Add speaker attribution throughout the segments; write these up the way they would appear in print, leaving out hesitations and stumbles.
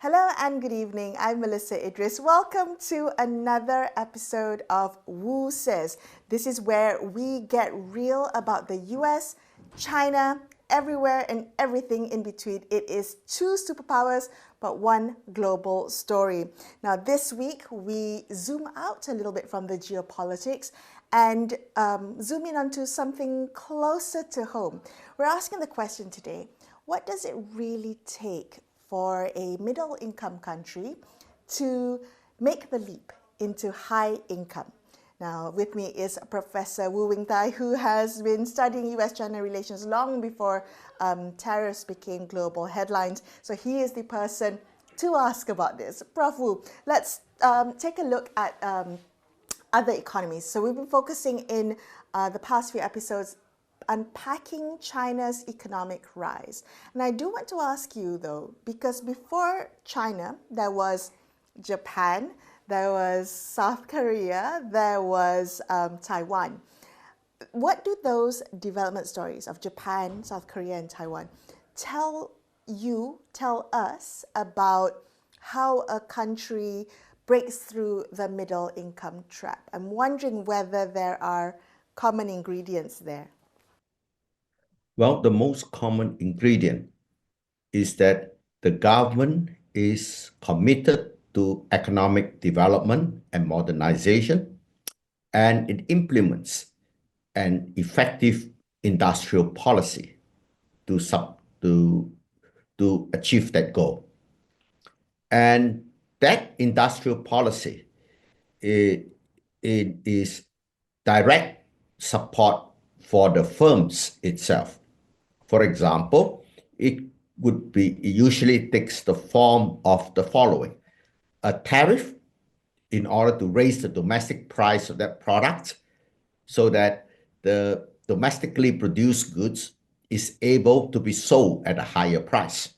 Speaker 1: Hello and good evening. I'm Melisa Idris. Welcome to another episode of Wu Says. This is where we get real about the US, China, everywhere and everything in between. It is two superpowers, but one global story. Now, this week, we zoom out a little bit from the geopolitics and zoom in onto something closer to home. We're asking the question today, what does it really take for a middle-income country to make the leap into high income? Now, with me is Professor Thye, who has been studying US-China relations long before tariffs became global headlines. So he is the person to ask about this. Prof. Wu, let's take a look at other economies. So we've been focusing in the past few episodes unpacking China's economic rise. And I do want to ask you though, because before China, there was Japan, there was South Korea, there was Taiwan. What do those development stories of Japan, South Korea, and Taiwan tell us about how a country breaks through the middle income trap? I'm wondering whether there are common ingredients there.
Speaker 2: Well, the most common ingredient is that the government is committed to economic development and modernization, and it implements an effective industrial policy to achieve that goal. And that industrial policy it is direct support for the firms itself. For example, it usually takes the form of the following: a tariff in order to raise the domestic price of that product so that the domestically produced goods is able to be sold at a higher price.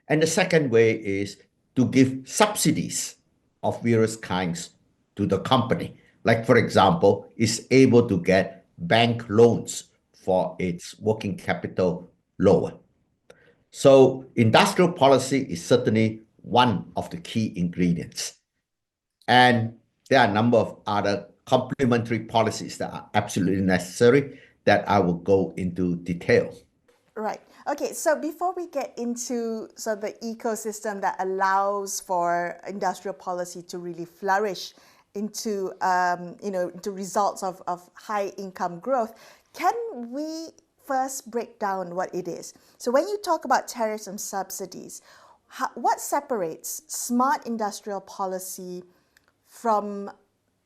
Speaker 2: And the second way is to give subsidies of various kinds to the company. Like, for example, is able to get bank loans for its working capital lower. So industrial policy is certainly one of the key ingredients. And there are a number of other complementary policies that are absolutely necessary that I will go into detail.
Speaker 1: Right. Okay, so before we get into the ecosystem that allows for industrial policy to really flourish into, into results of high income growth, can we first break down what it is? So when you talk about tariffs and subsidies, what separates smart industrial policy from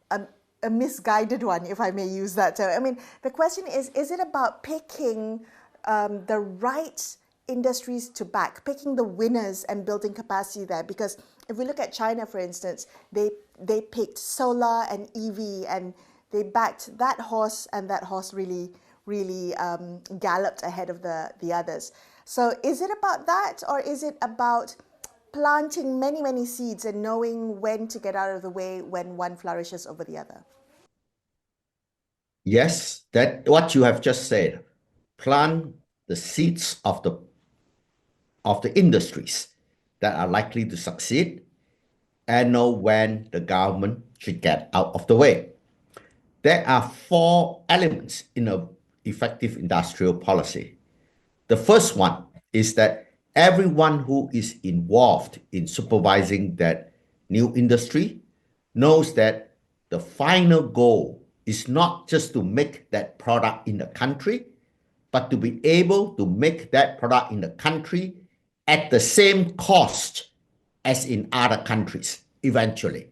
Speaker 1: a misguided one, if I may use that term? I mean, the question is it about picking the right industries to back, picking the winners and building capacity there? Because if we look at China, for instance, they picked solar and EV, and they backed that horse, and that horse really galloped ahead of the others. So is it about that, or is it about planting many seeds and knowing when to get out of the way when one flourishes over the other?
Speaker 2: Yes, that what you have just said. Plant the seeds of the industries that are likely to succeed and know when the government should get out of the way. There are four elements in an effective industrial policy. The first one is that everyone who is involved in supervising that new industry knows that the final goal is not just to make that product in the country, but to be able to make that product in the country at the same cost as in other countries eventually.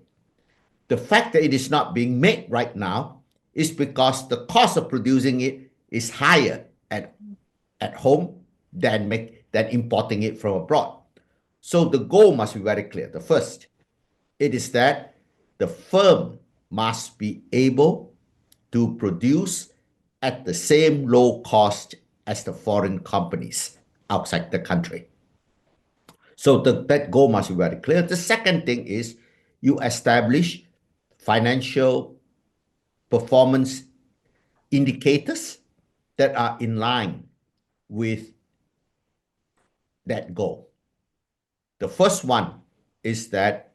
Speaker 2: The fact that it is not being made right now is because the cost of producing it is higher at home than importing it from abroad. So the goal must be very clear. The first, it is that the firm must be able to produce at the same low cost as the foreign companies outside the country. So that goal must be very clear. The second thing is you establish financial performance indicators that are in line with that goal. The first one is that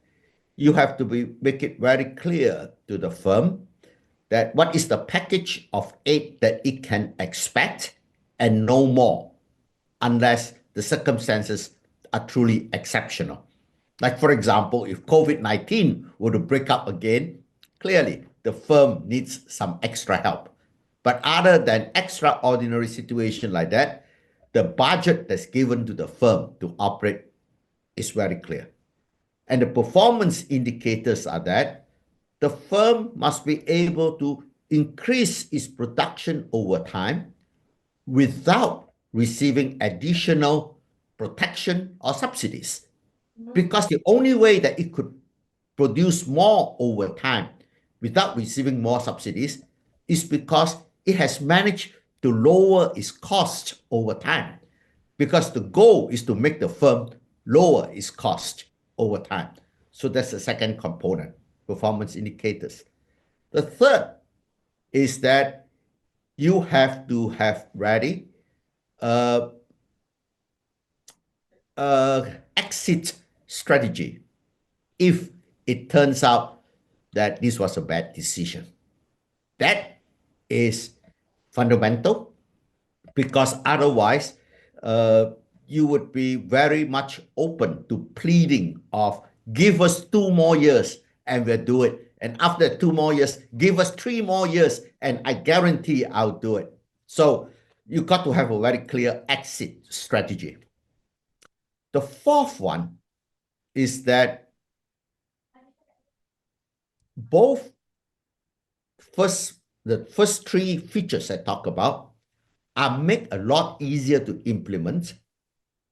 Speaker 2: you have to make it very clear to the firm that what is the package of aid that it can expect and no more, unless the circumstances are truly exceptional. Like, for example, if COVID-19 were to break up again, clearly the firm needs some extra help. But other than extraordinary situation like that, the budget that's given to the firm to operate is very clear. And the performance indicators are that the firm must be able to increase its production over time without receiving additional protection or subsidies. Because the only way that it could produce more over time without receiving more subsidies is because it has managed to lower its cost over time. Because the goal is to make the firm lower its cost over time. So that's the second component, performance indicators. The third is that you have to have ready exit strategy if it turns out that this was a bad decision. That is fundamental, because otherwise you would be very much open to pleading of give us 2 more years and we'll do it. And after 2 more years, give us 3 more years and I guarantee I'll do it. So you got to have a very clear exit strategy. The fourth one is that the first three features I talk about are made a lot easier to implement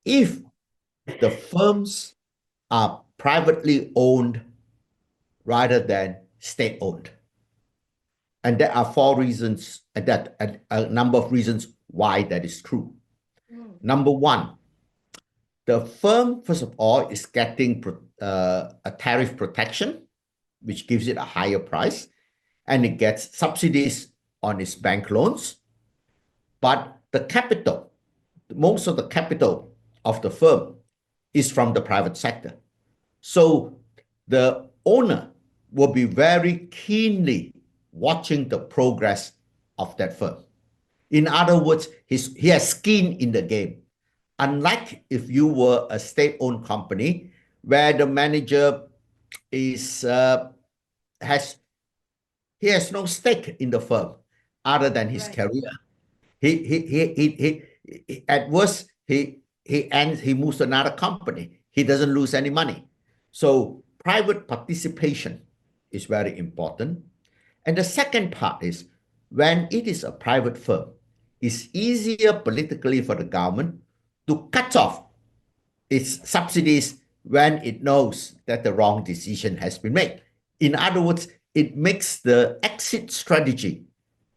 Speaker 2: if the firms are privately owned rather than state-owned. And there are four reasons, a number of reasons why that is true. Number one, the firm, first of all, is getting a tariff protection, which gives it a higher price, and it gets subsidies on its bank loans. But the capital, most of the capital of the firm is from the private sector. So the owner will be very keenly watching the progress of that firm. In other words, he has skin in the game. Unlike if you were a state-owned company where the manager has no stake in the firm other than his career. At worst he moves to another company. He doesn't lose any money. So private participation is very important. And the second part is, when it is a private firm, it's easier politically for the government to cut off its subsidies when it knows that the wrong decision has been made. In other words, it makes the exit strategy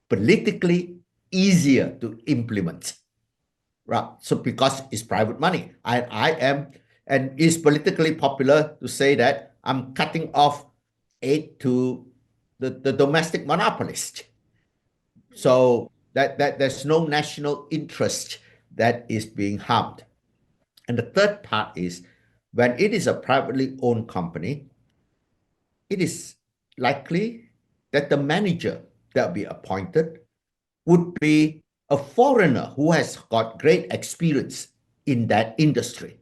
Speaker 2: politically easier to implement. Right? So because it's private money, and it's politically popular to say that I'm cutting off aid to the domestic monopolist. So that there's no national interest that is being harmed. And the third part is, when it is a privately owned company, it is likely that the manager that will be appointed would be a foreigner who has got great experience in that industry.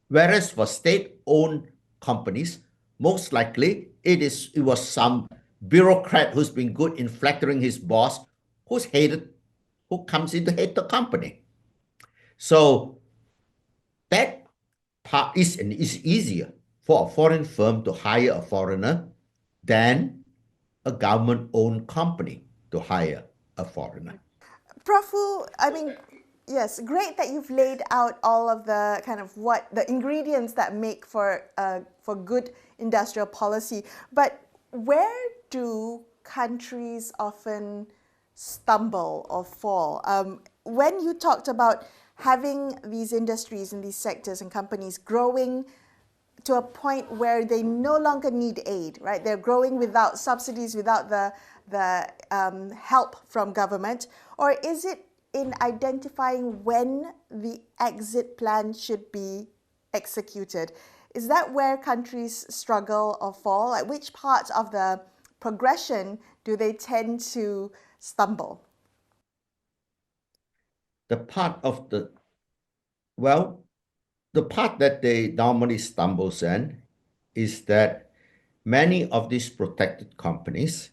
Speaker 2: Whereas for state-owned companies, most likely it was some bureaucrat who's been good in flattering his boss, who comes in to hate the company. So that part is easier for a foreign firm to hire a foreigner than a government-owned company to hire a foreigner.
Speaker 1: Prof, I mean, yes, great that you've laid out all of the kind of what the ingredients that make for good industrial policy. But where do countries often stumble or fall? When you talked about having these industries and these sectors and companies growing to a point where they no longer need aid, right? They're growing without subsidies, without the help from government, or is it in identifying when the exit plan should be executed. Is that where countries struggle or fall? Like which part of the progression do they tend to stumble?
Speaker 2: The part of the, well, the part that they normally stumbles in is that many of these protected companies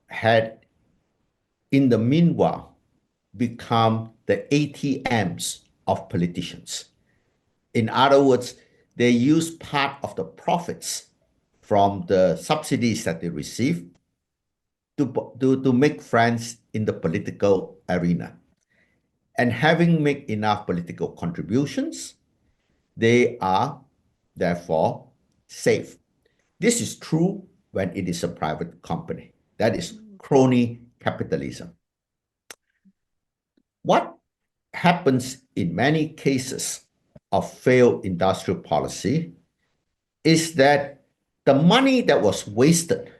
Speaker 2: had, in the meanwhile, become the ATMs of politicians. In other words, they use part of the profits from the subsidies that they receive to make friends in the political arena. And having made enough political contributions, they are therefore safe. This is true when it is a private company. That is crony capitalism. What happens in many cases of failed industrial policy is that the money that was wasted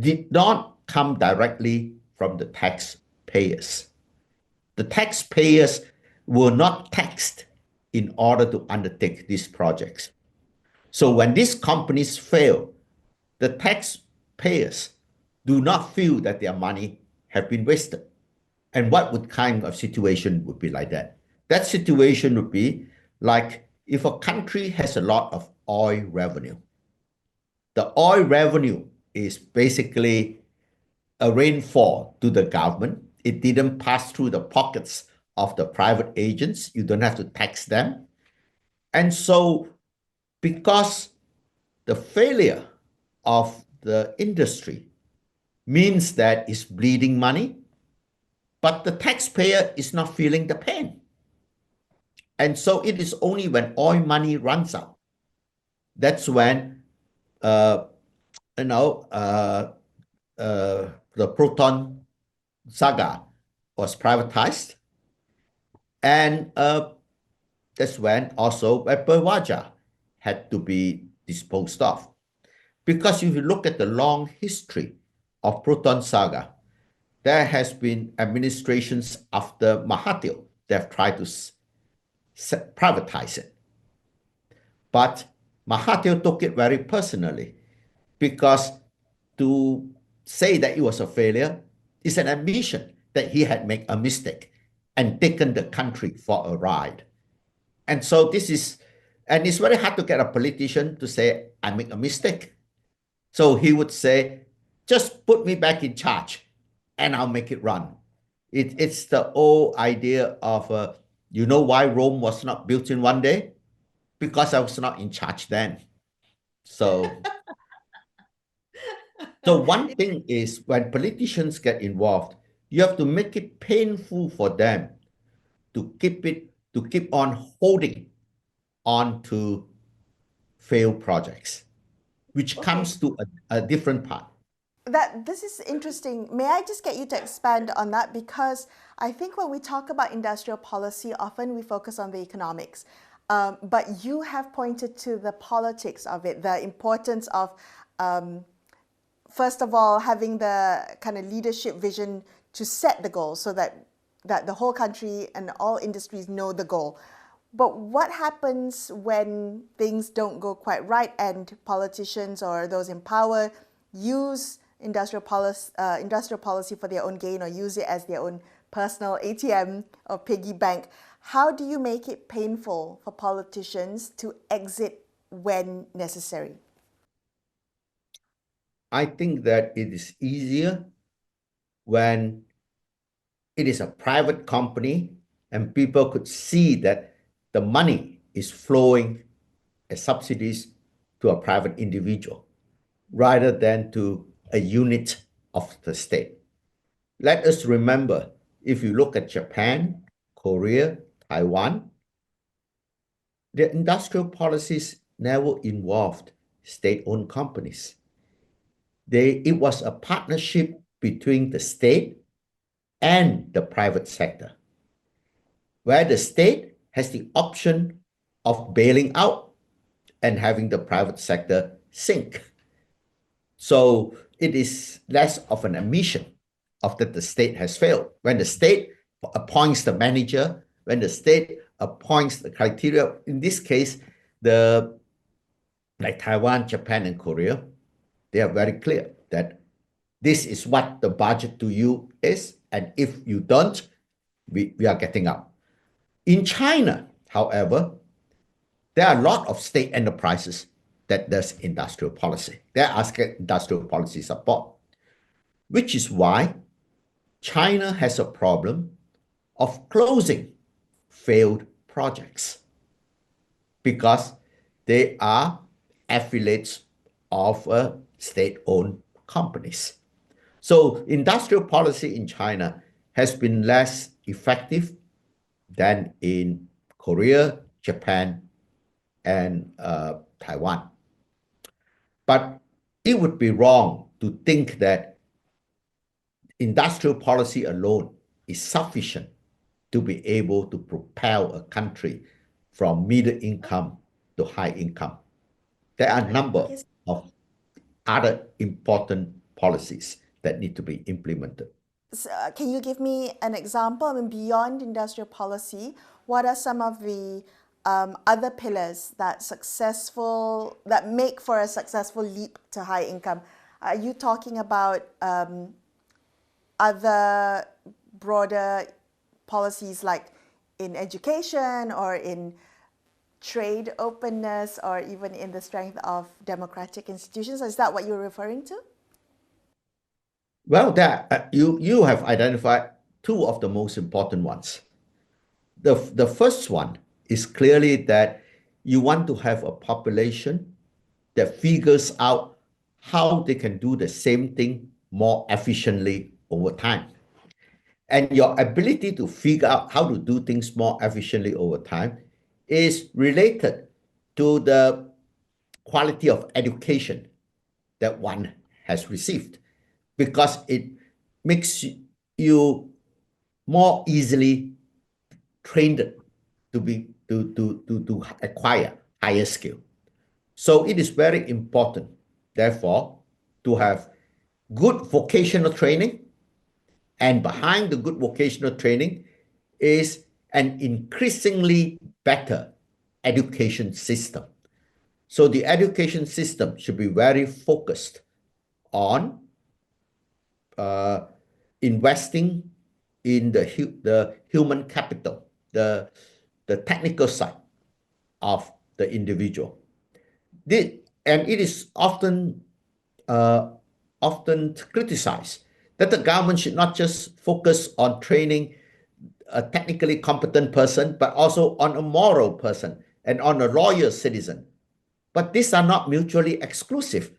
Speaker 2: did not come directly from the taxpayers. The taxpayers were not taxed in order to undertake these projects. So when these companies fail, the taxpayers do not feel that their money have been wasted. And what would kind of situation would be like that? That situation would be like if a country has a lot of oil revenue. The oil revenue is basically a rainfall to the government. It didn't pass through the pockets of the private agents. You don't have to tax them. And so because the failure of the industry means that it's bleeding money, but the taxpayer is not feeling the pain. And so it is only when oil money runs out, that's when, the Proton saga was privatized. And that's when also Waja had to be disposed of. Because if you look at the long history of Proton saga, there has been administrations after Mahathir that have tried to privatize it. But Mahathir took it very personally because to say that it was a failure is an admission that he had made a mistake and taken the country for a ride. And so and it's very hard to get a politician to say, I make a mistake. So he would say, just put me back in charge and I'll make it run. It's the old idea of, you know why Rome was not built in one day? Because I was not in charge then. So one thing is when politicians get involved, you have to make it painful for them to keep on holding on to failed projects, which comes to a different part.
Speaker 1: This is interesting. May I just get you to expand on that? Because I think when we talk about industrial policy, often we focus on the economics. But you have pointed to the politics of it, the importance of, first of all, having the kind of leadership vision to set the goal so that the whole country and all industries know the goal. But what happens when things don't go quite right and politicians or those in power use industrial policy for their own gain or use it as their own personal ATM or piggy bank? How do you make it painful for politicians to exit when necessary?
Speaker 2: I think that it is easier when it is a private company and people could see that the money is flowing as subsidies to a private individual rather than to a unit of the state. Let us remember, if you look at Japan, Korea, Taiwan, their industrial policies never involved state-owned companies. It was a partnership between the state and the private sector, where the state has the option of bailing out and having the private sector sink. So it is less of an admission of that the state has failed. When the state appoints the manager, when the state appoints the criteria. In this case, like Taiwan, Japan, and Korea, they are very clear that this is what the budget to you is, and if you don't, we are getting out. In China, however, there are a lot of state enterprises that does industrial policy. They're asking industrial policy support, which is why China has a problem of closing failed projects because they are affiliates of state-owned companies. So industrial policy in China has been less effective than in Korea, Japan, and Taiwan. But it would be wrong to think that industrial policy alone is sufficient to be able to propel a country from middle income to high income. There are a number of other important policies that need to be implemented.
Speaker 1: So, can you give me an example? I mean, beyond industrial policy, what are some of the other pillars that make for a successful leap to high income? Are you talking about other broader policies like in education or in trade openness or even in the strength of democratic institutions? Is that what you're referring to?
Speaker 2: Well, you have identified two of the most important ones. The first one is clearly that you want to have a population that figures out how they can do the same thing more efficiently over time. And your ability to figure out how to do things more efficiently over time is related to the quality of education that one has received, because it makes you more easily trained to acquire higher skill. So it is very important, therefore, to have good vocational training, and behind the good vocational training is an increasingly better education system. So the education system should be very focused on investing in the human capital, the technical side of the individual. And it is often criticized that the government should not just focus on training a technically competent person, but also on a moral person and on a loyal citizen. But these are not mutually exclusive.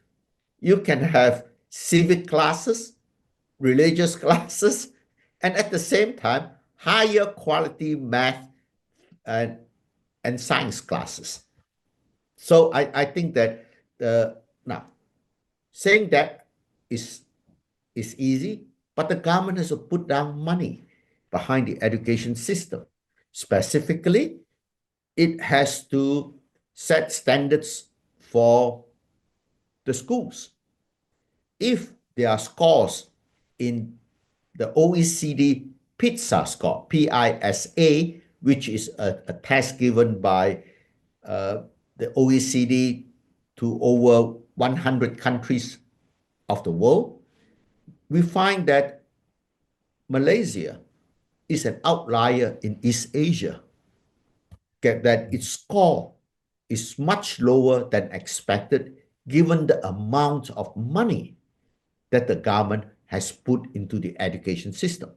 Speaker 2: You can have civic classes, religious classes, and at the same time, higher quality math and science classes. So I think that now saying that is easy, but the government has to put down money behind the education system. Specifically, it has to set standards for the schools. If there are scores in the OECD PISA score, PISA, which is a test given by the OECD to over 100 countries of the world, we find that Malaysia is an outlier in East Asia, that its score is much lower than expected given the amount of money that the government has put into the education system.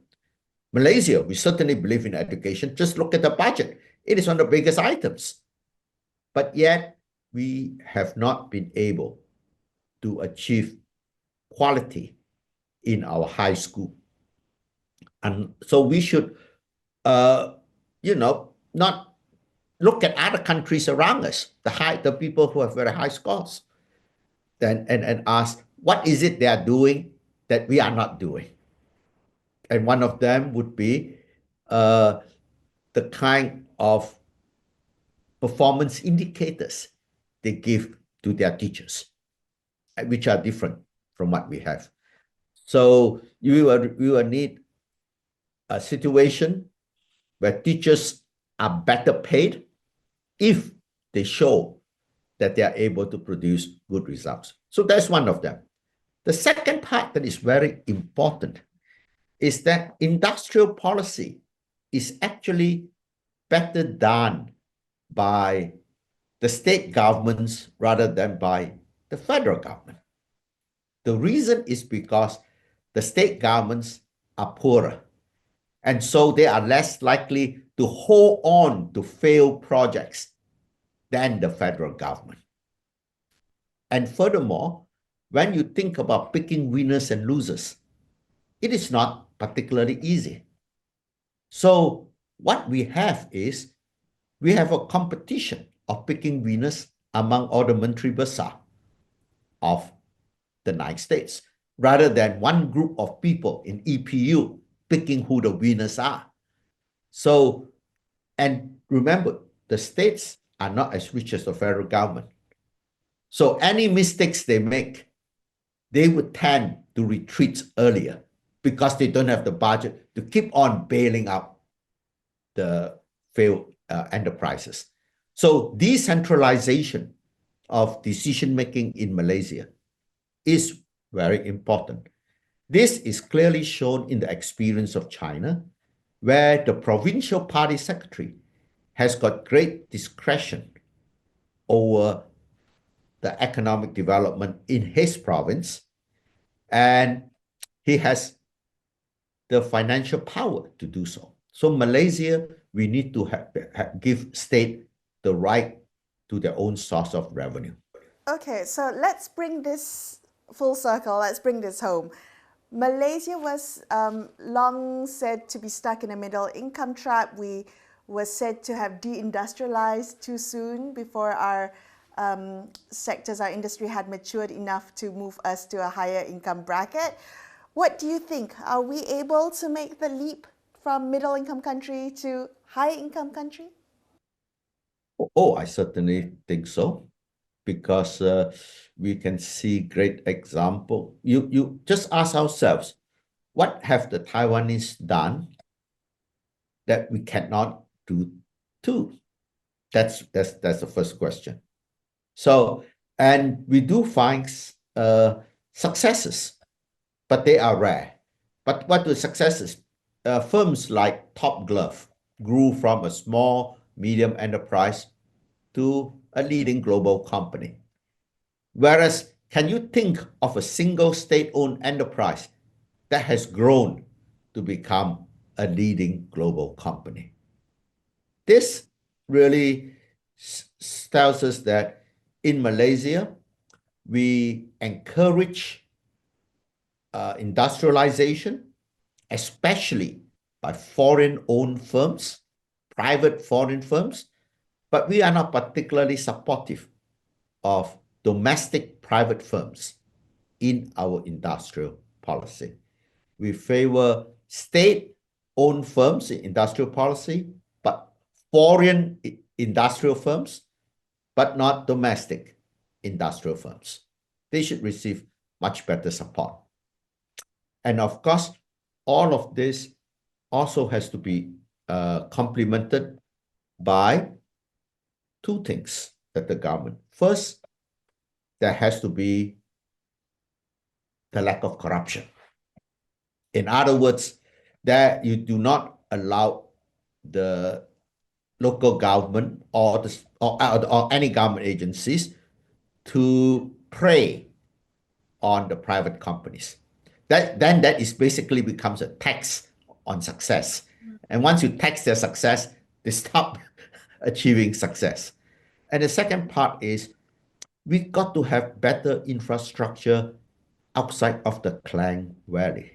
Speaker 2: Malaysia, we certainly believe in education. Just look at the budget. It is one of the biggest items. But yet, we have not been able to achieve quality in our high school. And so we should, not look at other countries around us, the people who have very high scores, and ask, what is it they are doing that we are not doing? And one of them would be the kind of performance indicators they give to their teachers, which are different from what we have. So we will need a situation where teachers are better paid if they show that they are able to produce good results. So that's one of them. The second part that is very important is that industrial policy is actually better done by the state governments rather than by the federal government. The reason is because the state governments are poorer, and so they are less likely to hold on to failed projects than the federal government. And furthermore, when you think about picking winners and losers, it is not particularly easy. So what we have is, we have a competition of picking winners among all the Menteri Besar of the United States, rather than one group of people in EPU picking who the winners are. So, and remember, the states are not as rich as the federal government. So any mistakes they make, they would tend to retreat earlier because they don't have the budget to keep on bailing out the failed enterprises. So decentralization of decision-making in Malaysia is very important. This is clearly shown in the experience of China, where the provincial party secretary has got great discretion over the economic development in his province, and he has the financial power to do so. So Malaysia, we need to give state the right to their own source of revenue.
Speaker 1: Okay, so let's bring this full circle. Let's bring this home. Malaysia was long said to be stuck in a middle income trap. We were said to have deindustrialized too soon before our sectors, our industry had matured enough to move us to a higher income bracket. What do you think? Are we able to make the leap from middle income country to high income country?
Speaker 2: Oh, I certainly think so, because we can see great example. You just ask ourselves, what have the Taiwanese done that we cannot do too? That's the first question. So, and we do find successes, but they are rare. But what the successes? Firms like Top Glove grew from a small, medium enterprise to a leading global company. Whereas, can you think of a single state-owned enterprise that has grown to become a leading global company? This really tells us that in Malaysia, we encourage industrialization, especially by foreign-owned firms, private foreign firms, but we are not particularly supportive of domestic private firms in our industrial policy. We favor state-owned firms in industrial policy, but foreign industrial firms, but not domestic industrial firms. They should receive much better support. And of course, all of this also has to be complemented by two things that the government. First, there has to be the lack of corruption. In other words, that you do not allow the local government or any government agencies to prey on the private companies. Then that is basically becomes a tax on success. And once you tax their success, they stop achieving success. And the second part is, we got to have better infrastructure outside of the Klang Valley.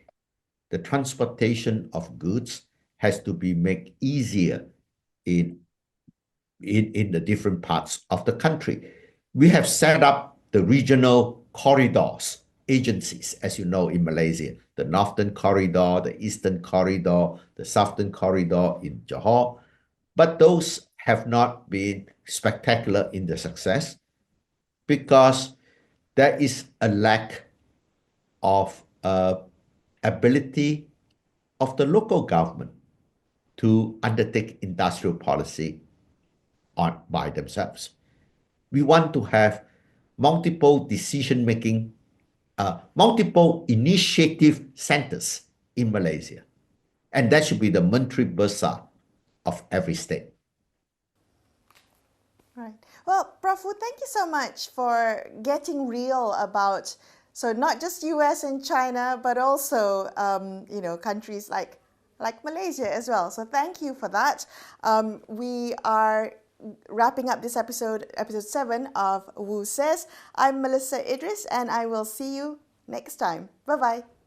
Speaker 2: The transportation of goods has to be made easier in the different parts of the country. We have set up the regional corridors, agencies, as you know, in Malaysia, the Northern Corridor, the Eastern Corridor, the Southern Corridor in Johor, but those have not been spectacular in their success because there is a lack of ability of the local government to undertake industrial policy by themselves. We want to have multiple decision-making, multiple initiative centers in Malaysia. And that should be the Menteri Besar of every state.
Speaker 1: Right. Well, Prof, thank you so much for getting real about, so not just US and China, but also, countries like Malaysia as well. So thank you for that. We are wrapping up this episode 7 of Woo Says. I'm Melisa Idris, and I will see you next time. Bye-bye.